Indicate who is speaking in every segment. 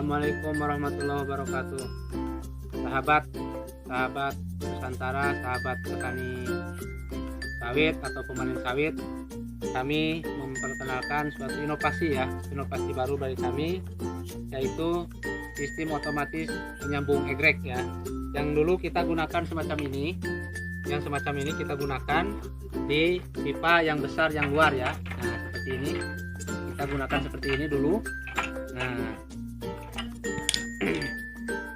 Speaker 1: Assalamualaikum warahmatullahi wabarakatuh. Sahabat Nusantara, sahabat petani sawit atau pemanen sawit, kami memperkenalkan suatu inovasi baru dari kami, yaitu sistem otomatis penyambung egrek ya. Yang dulu kita gunakan semacam ini, kita gunakan di pipa yang besar yang luar ya. Nah, seperti ini. Kita gunakan seperti ini dulu. Nah,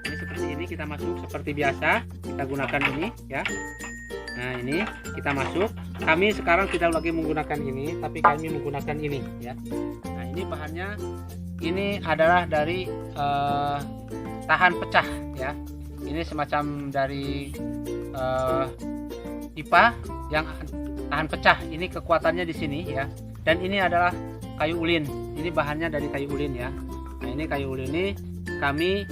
Speaker 1: ini seperti ini kita masuk seperti biasa. Kita gunakan ini ya. Nah, ini kita masuk. Kami sekarang tidak lagi menggunakan ini, tapi kami menggunakan ini ya. Nah, ini bahannya ini adalah dari tahan pecah ya. Ini semacam dari pipa yang tahan pecah. Ini kekuatannya di sini ya. Dan ini adalah kayu ulin. Ini bahannya dari kayu ulin ya. Nah, ini kayu ulin ini kami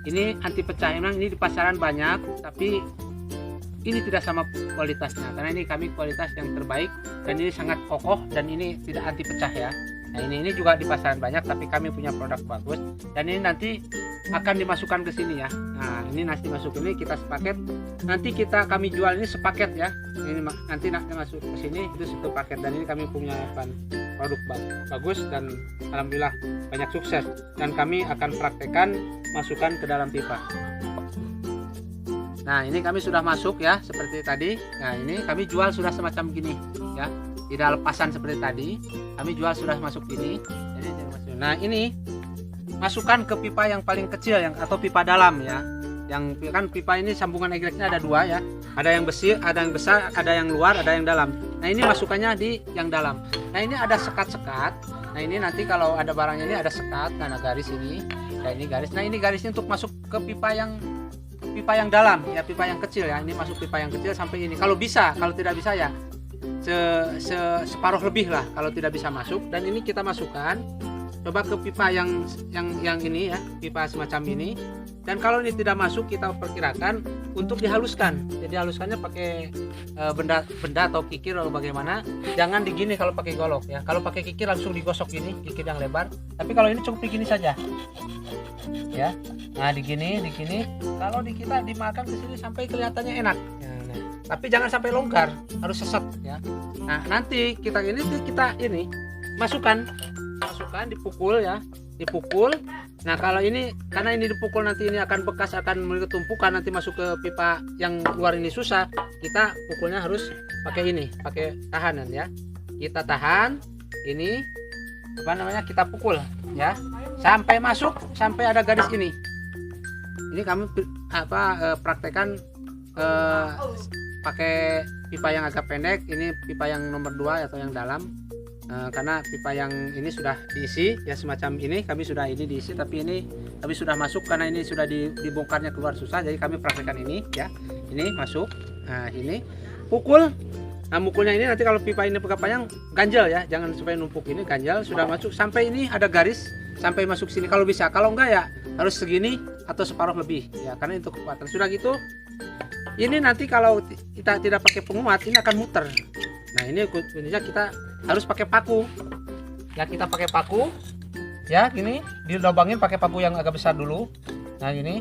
Speaker 1: ini anti pecah. Memang ini di pasaran banyak, tapi ini tidak sama kualitasnya. Karena ini kami kualitas yang terbaik dan ini sangat kokoh dan ini tidak anti pecah ya. Nah, ini juga di pasaran banyak, tapi kami punya produk bagus dan ini nanti akan dimasukkan ke sini ya. Nah, ini nanti masuk ini kita sepaket. Nanti kami jual ini sepaket ya. Ini nanti masuk ke sini itu satu paket dan ini kami punya produk bagus dan alhamdulillah banyak sukses dan kami akan praktekkan masukkan ke dalam pipa. Nah, ini kami sudah masuk ya seperti tadi. Nah, ini kami jual sudah semacam gini ya. Tidak lepasan seperti tadi. Kami jual sudah masuk gini. Nah, ini masukkan ke pipa yang paling kecil atau pipa dalam ya. Yang kan pipa ini sambungan egreknya ada dua ya. Ada yang besar, ada yang luar, ada yang dalam. Nah, ini masukannya di yang dalam. Nah, ini ada sekat-sekat. Nah, ini nanti kalau ada barangnya ini ada sekat, karena garis ini. Nah, ini garis. Nah, ini garisnya untuk masuk ke pipa yang dalam ya, pipa yang kecil ya. Ini masuk pipa yang kecil sampai ini. Kalau bisa, kalau tidak bisa ya separuh lebih lah kalau tidak bisa masuk. Dan ini kita masukkan coba ke pipa yang ini ya, pipa semacam ini. Dan kalau ini tidak masuk, kita perkirakan untuk dihaluskan. Jadi haluskannya pakai benda atau kikir atau bagaimana. Jangan digini kalau pakai golok ya. Kalau pakai kikir langsung digosok gini, kikir yang lebar. Tapi kalau ini cukup begini saja. Ya. Nah, digini. Kalau kita dimakan ke sini sampai kelihatannya enak. Nah, tapi jangan sampai longgar, harus seset ya. Nah, nanti kita ini masukkan dipukul ya, dipukul. Nah, kalau ini karena ini dipukul nanti ini akan bekas, akan memiliki tumpukan, nanti masuk ke pipa yang luar ini susah. Kita pukulnya harus pakai ini, pakai tahanan ya. Kita tahan ini kita pukul ya sampai masuk, sampai ada garis ini. Ini kami praktekkan pakai pipa yang agak pendek. Ini pipa yang nomor 2 atau yang dalam. Karena pipa yang ini sudah diisi ya, semacam ini kami sudah ini diisi, tapi ini kami sudah masuk karena ini sudah dibongkarnya keluar susah, jadi kami praktekkan ini ya. Ini masuk. Nah, ini pukul. Nah, mukulnya ini nanti kalau pipa ini panjang ganjel ya, jangan supaya numpuk, ini ganjel. Sudah masuk sampai ini ada garis sampai masuk sini kalau bisa. Kalau enggak ya harus segini atau separuh lebih ya, karena itu kekuatan. Sudah gitu, ini nanti kalau kita tidak pakai penguat ini akan muter. Nah, ini kuncinya kita harus pakai paku ya. Kita pakai paku ya, gini dilobangin pakai paku yang agak besar dulu. Nah, ini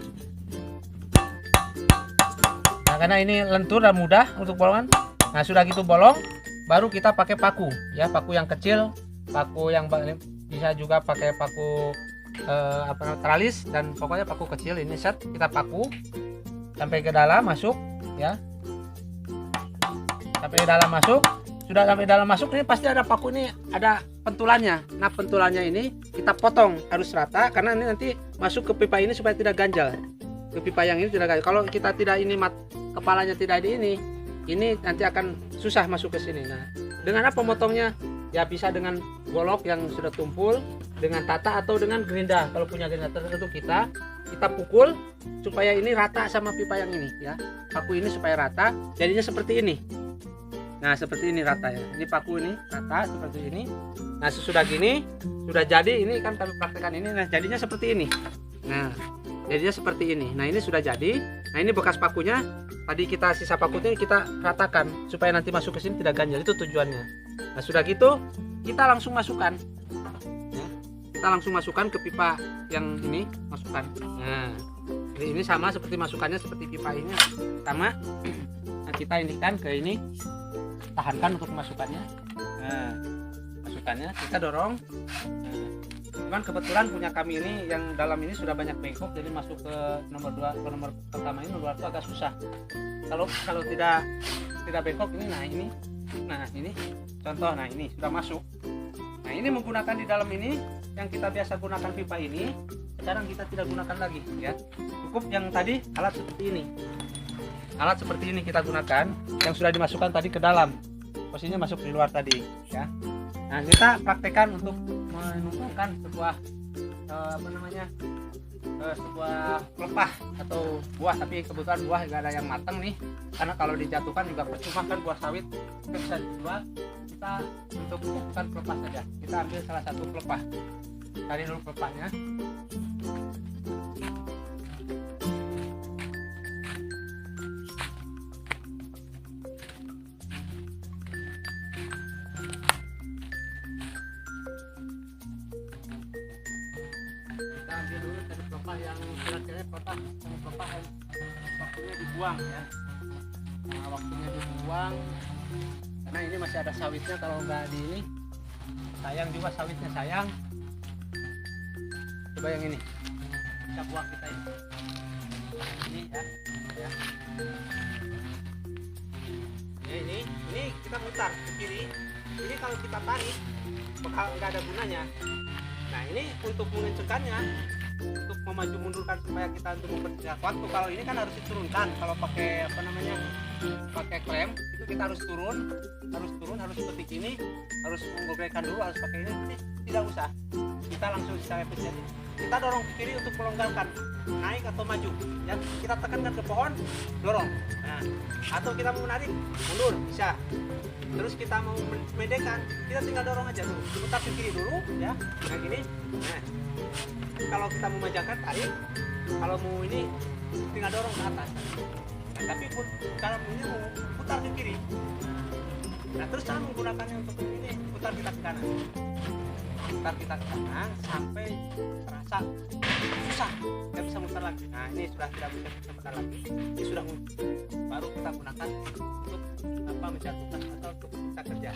Speaker 1: karena ini lentur dan mudah untuk bolongan. Nah, sudah gitu bolong, baru kita pakai paku ya, paku yang kecil, paku yang bisa juga pakai paku teralis, dan pokoknya paku kecil ini set. Kita paku sampai ke dalam masuk ya, sampai ke dalam masuk. Sudah sampai dalam masuk, ini pasti ada paku, ini ada pentulannya. Nah, pentulannya ini kita potong harus rata, karena ini nanti masuk ke pipa ini supaya tidak ganjal. Ke pipa yang ini tidak ganjal. Kalau kita tidak ini kepalanya tidak di ini nanti akan susah masuk ke sini. Nah, dengan apa potongnya? Ya bisa dengan golok yang sudah tumpul, dengan tata atau dengan gerinda. Kalau punya gerinda tertentu kita pukul supaya ini rata sama pipa yang ini ya. Paku ini supaya rata, jadinya seperti ini. Nah, seperti ini rata ya. Ini paku ini rata seperti ini. Nah, sesudah gini sudah jadi, ini kan kami praktekkan ini. Nah, jadinya seperti ini. Nah, jadinya seperti ini. Nah, ini sudah jadi. Nah, ini bekas pakunya. Tadi kita sisa pakunya kita ratakan supaya nanti masuk ke sini tidak ganjal, itu tujuannya. Nah, sudah gitu kita langsung masukkan. Ya. kita langsung masukkan ke pipa yang ini, masukkan. Nah, jadi ini sama seperti masukannya seperti pipa ini sama. Nah, kita indikan ke ini, tahankan untuk masukkannya. Nah, masukkannya kita dorong. Nah, cuman kebetulan punya kami ini yang dalam ini sudah banyak bengkok, jadi masuk ke nomor 2, ke nomor pertama ini, nomor 2 itu agak susah. Kalau tidak bengkok ini, nah ini contoh, nah ini sudah masuk. Nah ini menggunakan di dalam ini yang kita biasa gunakan pipa ini, sekarang kita tidak gunakan lagi ya. Cukup yang tadi alat seperti ini. Alat seperti ini kita gunakan yang sudah dimasukkan tadi ke dalam. Posisinya masuk di luar tadi ya. Nah, kita praktekkan untuk menumbuhkan sebuah sebuah pelepah atau buah, tapi kebetulan buah nggak ada yang matang nih, karena kalau dijatuhkan juga percuma kan, buah sawit bisa dijual. Kita untuk bukan pelepah saja, kita ambil salah satu pelepah, cari dulu pelepahnya. Kita ambil dulu dari pelepah yang kira-kira pelepah waktunya dibuang ya. Nah, waktunya dibuang karena ini masih ada sawitnya, kalau nggak di ini sayang juga sawitnya, sayang. Coba yang ini kita buang kita ini ya. Ini kita putar ke kiri. Ini kalau kita tarik bakal nggak ada gunanya. Nah ini untuk mengencengkannya, untuk memaju mundurkan supaya kita untuk mempercepat waktu. Kalau ini kan harus diturunkan, kalau pakai pakai klem itu kita harus turun, harus seperti ini, harus menggerakkan dulu, harus pakai ini. Tidak usah, kita langsung secara efisien. Kita dorong ke kiri untuk melonggarkan, naik atau maju ya. Kita tekankan ke pohon, dorong. Nah, atau kita mau menarik, mundur bisa. Terus kita mau mendekan, kita tinggal dorong aja tuh, putar ke kiri dulu ya, kayak gini. Nah, kalau kita mau majakan tarik, kalau mau ini tinggal dorong ke atas. Nah, tapi pun kalau ini mau putar ke kiri. Nah, terus cara menggunakannya untuk ini, putar kita ke kanan. Putar kita ke kanan sampai terasa susah, nggak bisa muter lagi. Nah, ini sudah tidak bisa muter lagi. Ini sudah baru kita gunakan untuk menjatuhkan atau untuk kita kerja.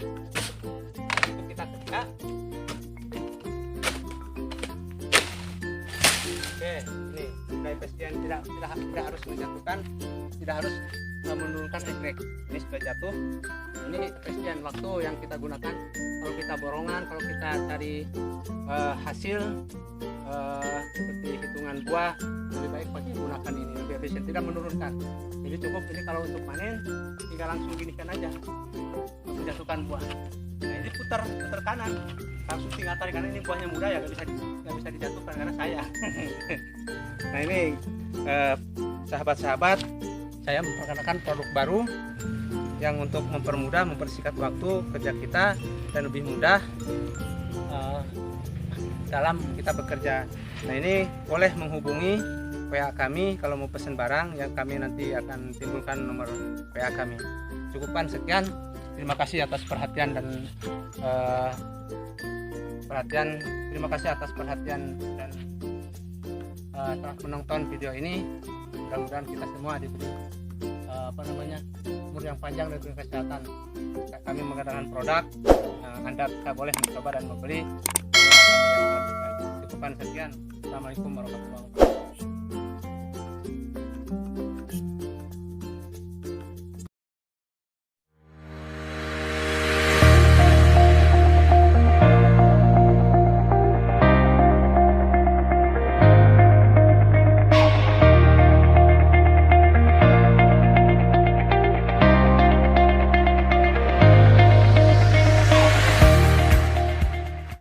Speaker 1: Untuk kita kerja. Oke, ini sudah efisien, tidak harus menjatuhkan, tidak harus menurunkan egrek. Ini sudah jatuh. Ini efisien waktu yang kita gunakan. Kalau kita borongan, kalau kita cari hasil seperti hitungan buah, lebih baik pakai gunakan ini, lebih efisien, tidak menurunkan. Jadi cukup ini kalau untuk panen tinggal langsung ginikan aja, menjatuhkan buah. Nah ini putar kanan, langsung tinggal tarik kanan. Ini buahnya mudah ya, nggak bisa dijatuhkan karena saya. Nah ini sahabat-sahabat, saya memperkenalkan produk baru yang untuk mempersingkat waktu kerja kita dan lebih mudah dalam kita bekerja. Nah ini boleh menghubungi WA kami kalau mau pesan barang, yang kami nanti akan timbulkan nomor WA kami. Cukupkan sekian. Terima kasih atas perhatian dan terima kasih atas perhatian dan telah menonton video ini. Mudah-mudahan kita semua diberi umur yang panjang dan kesehatan. Kami mengadakan produk, Anda boleh mencoba dan membeli. Cukupkan sekian. Assalamualaikum warahmatullahi wabarakatuh.